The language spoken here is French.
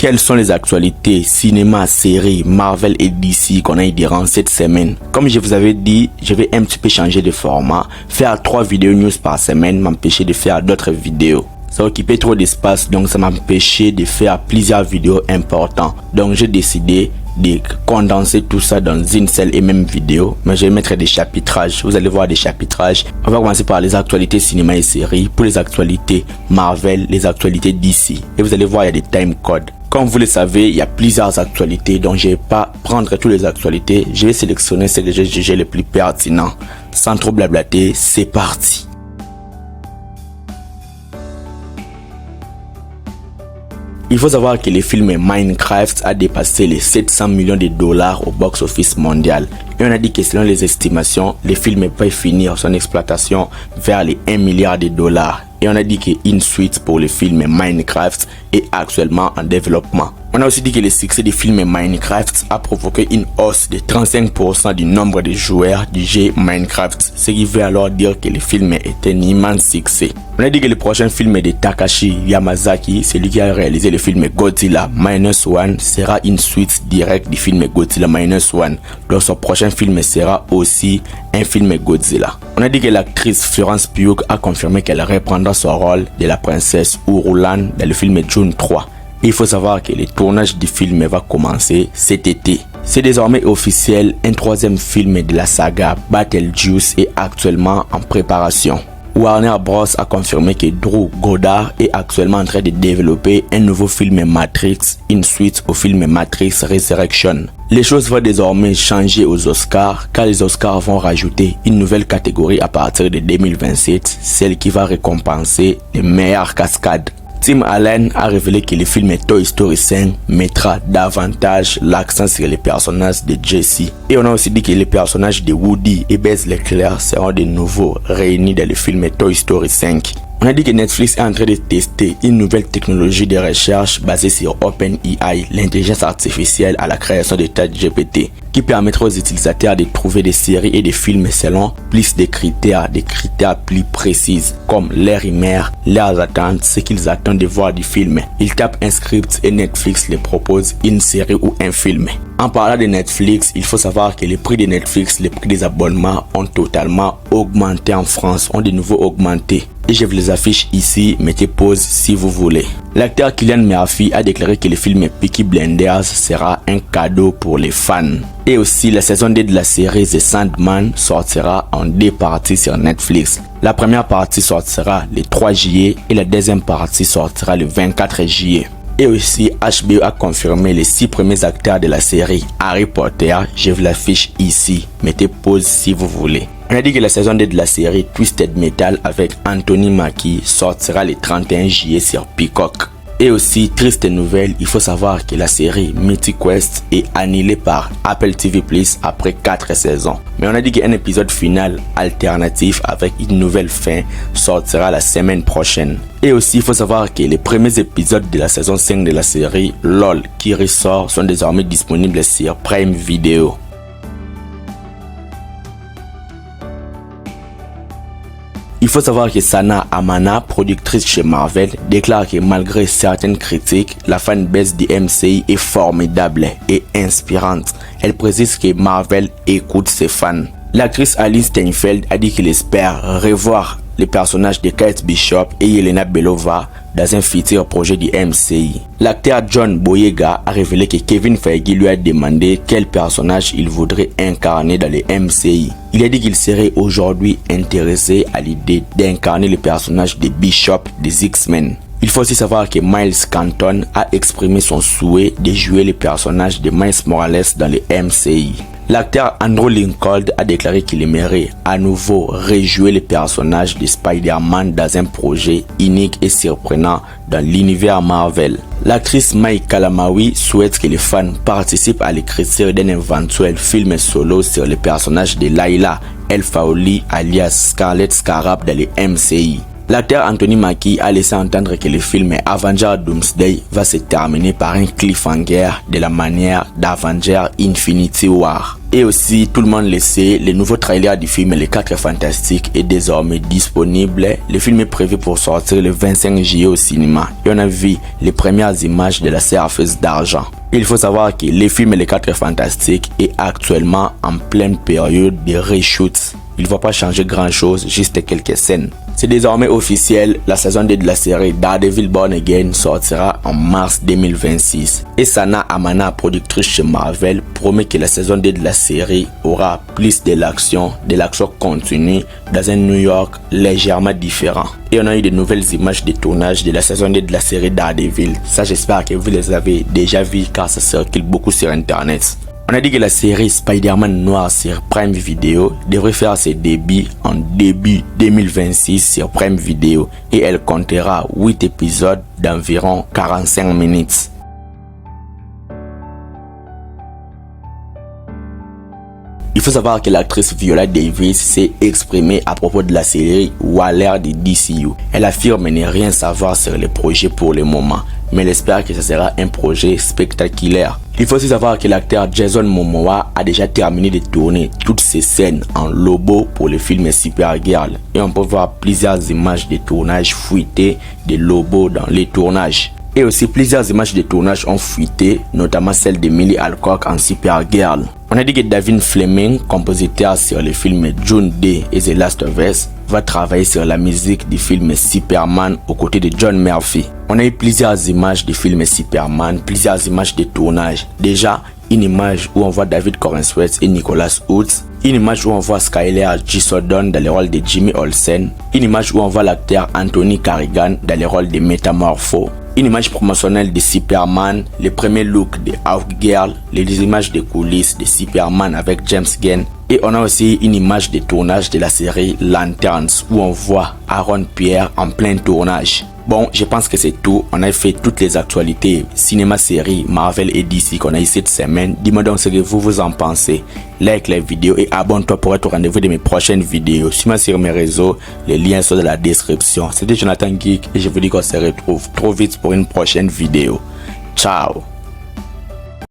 Quelles sont les actualités cinéma, séries, Marvel et DC qu'on a eu durant cette semaine? Comme je vous avais dit, je vais un petit peu changer de format. Faire 3 vidéos news par semaine m'empêcher de faire d'autres vidéos. Ça occupait trop d'espace, donc ça m'empêchait de faire plusieurs vidéos importantes. Donc j'ai décidé de condenser tout ça dans une seule et même vidéo, mais je vais mettre des chapitrages. Vous allez voir des chapitrages. On va commencer par les actualités cinéma et séries. Pour les actualités Marvel, les actualités DC. Et vous allez voir, il y a des time codes. Comme vous le savez, il y a plusieurs actualités, donc je ne vais pas prendre toutes les actualités. Je vais sélectionner celles que j'ai jugées les plus pertinentes. Sans trop blablater, c'est parti. Il faut savoir que le film Minecraft a dépassé les 700 millions de dollars au box-office mondial. Et on a dit que selon les estimations, le film peut finir son exploitation vers les 1 milliard de dollars. Et on a dit qu'une suite pour le film Minecraft est actuellement en développement. On a aussi dit que le succès du film Minecraft a provoqué une hausse de 35% du nombre de joueurs du jeu Minecraft, ce qui veut alors dire que le film est un immense succès. On a dit que le prochain film de Takashi Yamazaki, celui qui a réalisé le film Godzilla Minus One, sera une suite directe du film Godzilla Minus One. Donc son prochain film sera aussi un film Godzilla. On a dit que l'actrice Florence Pugh a confirmé qu'elle reprendra son rôle de la princesse Urulan dans le film Dune 3. Il faut savoir que le tournage du film va commencer cet été. C'est désormais officiel, un 3e film de la saga Beetlejuice est actuellement en préparation. Warner Bros a confirmé que Drew Goddard est actuellement en train de développer un nouveau film Matrix, une suite au film Matrix Resurrection. Les choses vont désormais changer aux Oscars, car les Oscars vont rajouter une nouvelle catégorie à partir de 2027, celle qui va récompenser les meilleures cascades. Tim Allen a révélé que le film Toy Story 5 mettra davantage l'accent sur les personnages de Jesse. Et on a aussi dit que les personnages de Woody et Buzz l'éclair seront de nouveau réunis dans le film Toy Story 5. On a dit que Netflix est en train de tester une nouvelle technologie de recherche basée sur OpenAI, l'intelligence artificielle à la création de ChatGPT, qui permettra aux utilisateurs de trouver des séries et des films selon plus de critères plus précis, comme leur humeur, leurs attentes, ce qu'ils attendent de voir du film. Ils tapent un script et Netflix les propose une série ou un film. En parlant de Netflix, il faut savoir que les prix de Netflix, les prix des abonnements ont totalement augmenté en France, ont de nouveau augmenté. Et je vous les affiche ici, mettez pause si vous voulez. L'acteur Cillian Murphy a déclaré que le film Peaky Blinders sera un cadeau pour les fans. Et aussi, la saison 2 de la série The Sandman sortira en 2 parties sur Netflix. La première partie sortira le 3 juillet et la deuxième partie sortira le 24 juillet. Et aussi, HBO a confirmé les 6 premiers acteurs de la série Harry Potter. Je vous l'affiche ici. Mettez pause si vous voulez. On a dit que la saison 2 de la série Twisted Metal avec Anthony Mackie sortira le 31 juillet sur Peacock. Et aussi, triste nouvelle, il faut savoir que la série Mythic Quest est annulée par Apple TV Plus après 4 saisons. Mais on a dit qu'un épisode final alternatif avec une nouvelle fin sortira la semaine prochaine. Et aussi, il faut savoir que les premiers épisodes de la saison 5 de la série LOL qui ressort sont désormais disponibles sur Prime Video. Il faut savoir que Sana Amana, productrice chez Marvel, déclare que malgré certaines critiques, la fanbase du MCU est formidable et inspirante. Elle précise que Marvel écoute ses fans. L'actrice Alice Steinfeld a dit qu'elle espère revoir les personnages de Kate Bishop et Yelena Belova dans un futur projet du MCU. L'acteur John Boyega a révélé que Kevin Feige lui a demandé quel personnage il voudrait incarner dans le MCU. Il a dit qu'il serait aujourd'hui intéressé à l'idée d'incarner le personnage de Bishop des X-Men. Il faut aussi savoir que Miles Canton a exprimé son souhait de jouer le personnage de Miles Morales dans le MCU. L'acteur Andrew Lincoln a déclaré qu'il aimerait à nouveau rejouer le personnage de Spider-Man dans un projet unique et surprenant dans l'univers Marvel. L'actrice Mai Kalamaui souhaite que les fans participent à l'écriture d'un éventuel film solo sur le personnage de Layla El Faouli alias Scarlet Scarab dans le MCU. L'acteur Anthony Mackie a laissé entendre que le film Avengers Doomsday va se terminer par un cliffhanger de la manière d'Avengers Infinity War. Et aussi, tout le monde le sait, le nouveau trailer du film Les 4 Fantastiques est désormais disponible. Le film est prévu pour sortir le 25 juillet au cinéma. Et on a vu les premières images de la surfeuse d'argent. Il faut savoir que le film Les 4 Fantastiques est actuellement en pleine période de reshoot. Il ne va pas changer grand chose, juste quelques scènes. C'est désormais officiel, la saison 2 de la série Daredevil Born Again sortira en mars 2026. Et Sana Amana, productrice chez Marvel, promet que la saison 2 de la série aura plus de l'action continue dans un New York légèrement différent. Et on a eu de nouvelles images de tournage de la saison 2 de la série Daredevil. Ça, j'espère que vous les avez déjà vues car ça circule beaucoup sur internet. On a dit que la série Spider-Man Noir sur Prime Video devrait faire ses débuts en début 2026 sur Prime Video et elle comptera 8 épisodes d'environ 45 minutes. Il faut savoir que l'actrice Viola Davis s'est exprimée à propos de la série Waller de DCU. Elle affirme ne rien savoir sur le projet pour le moment, mais elle espère que ce sera un projet spectaculaire. Il faut aussi savoir que l'acteur Jason Momoa a déjà terminé de tourner toutes ses scènes en Lobo pour le film Supergirl. Et on peut voir plusieurs images de tournage fuitées de Lobo dans les tournages. Et aussi plusieurs images de tournage ont fuité, notamment celle de Millie Alcock en Supergirl. On a dit que David Fleming, compositeur sur le film June Day et The Last of Us, va travailler sur la musique du film Superman aux côtés de John Murphy. On a eu plusieurs images du film Superman, plusieurs images de tournage. Déjà, une image où on voit David Corenswet et Nicholas Hoult, une image où on voit Skyler Gisodon dans le rôle de Jimmy Olsen, une image où on voit l'acteur Anthony Carrigan dans le rôle de Metamorpho, une image promotionnelle de Superman, le premier look de Hawkgirl, les images de coulisses de Superman avec James Gunn. Et on a aussi une image de tournage de la série Lanterns où on voit Aaron Pierre en plein tournage. Bon, je pense que c'est tout. On a fait toutes les actualités cinéma, série, Marvel et DC qu'on a eu cette semaine. Dis-moi donc ce que vous en pensez. Like la vidéo et abonne-toi pour être au rendez-vous de mes prochaines vidéos. Suis-moi sur mes réseaux, les liens sont dans la description. C'était Jonathan Geek et je vous dis qu'on se retrouve trop vite pour une prochaine vidéo. Ciao.